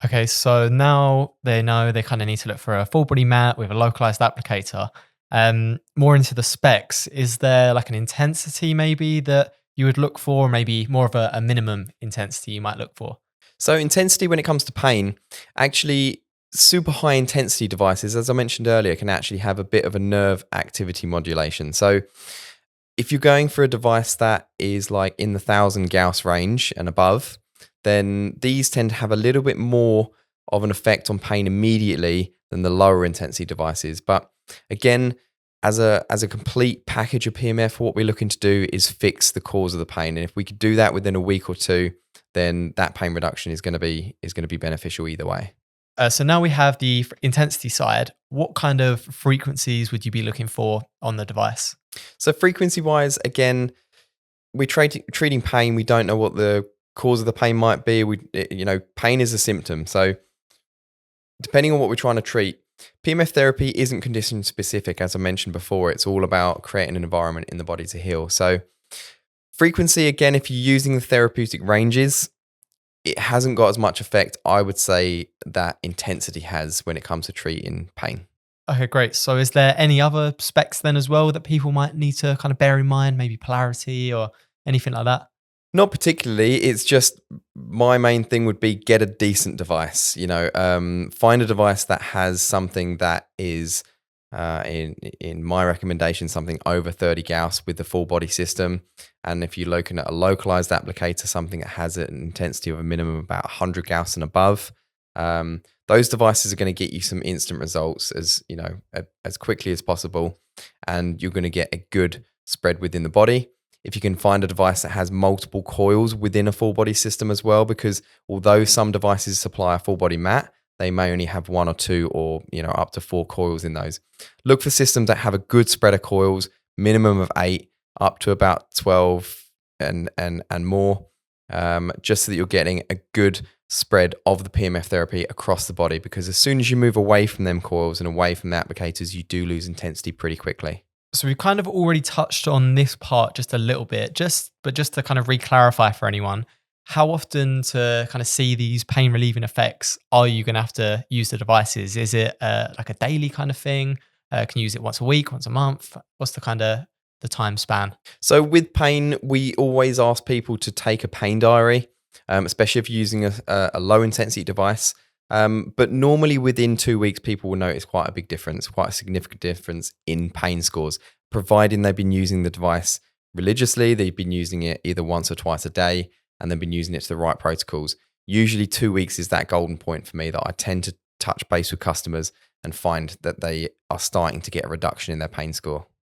Okay, so now they know they kind of need to look for a full body mat with a localized applicator. More into the specs, is there like an intensity maybe that you would look for, or maybe more of a minimum intensity you might look for? So intensity when it comes to pain, actually super high intensity devices, as I mentioned earlier, can actually have a bit of a nerve activity modulation. So if you're going for a device that is like in the 1,000 Gauss range and above, then these tend to have a little bit more of an effect on pain immediately than the lower intensity devices. But again, as a complete package of PMF, what we're looking to do is fix the cause of the pain. And if we could do that within a week or two, then that pain reduction is going to be beneficial either way. So now we have the intensity side. What kind of frequencies would you be looking for on the device? So frequency wise, again, we're treating pain. We don't know what the cause of the pain might be. Pain is a symptom. So depending on what we're trying to treat, PMF therapy isn't condition specific. As I mentioned before, it's all about creating an environment in the body to heal. So frequency, again, if you're using the therapeutic ranges, it hasn't got as much effect, I would say, that intensity has when it comes to treating pain. Okay, great. So is there any other specs then as well that people might need to kind of bear in mind, maybe polarity or anything like that? Not particularly. It's just my main thing would be get a decent device. Find a device that has something that is, in my recommendation, something over 30 Gauss with the full body system. And if you're looking at a localized applicator, something that has an intensity of a minimum of about 100 Gauss and above. Those devices are going to get you some instant results as quickly as possible, and you're going to get a good spread within the body. If you can find a device that has multiple coils within a full body system as well, because although some devices supply a full body mat, they may only have one or two or up to four coils in those. Look for systems that have a good spread of coils, minimum of 8 up to about 12 and more, just so that you're getting a good spread of the PMF therapy across the body, because as soon as you move away from them coils and away from the applicators, you do lose intensity pretty quickly. So we've kind of already touched on this part just a little bit, but just to kind of re-clarify for anyone, how often to kind of see these pain relieving effects are you going to have to use the devices? Is it like a daily kind of thing? Can you use it once a week, once a month? What's the kind of the time span? So with pain, we always ask people to take a pain diary, especially if you're using a low intensity device. But normally within 2 weeks, people will notice quite a big difference, quite a significant difference in pain scores, providing they've been using the device religiously, they've been using it either once or twice a day, and they've been using it to the right protocols. Usually 2 weeks is that golden point for me that I tend to touch base with customers and find that they are starting to get a reduction in their pain score.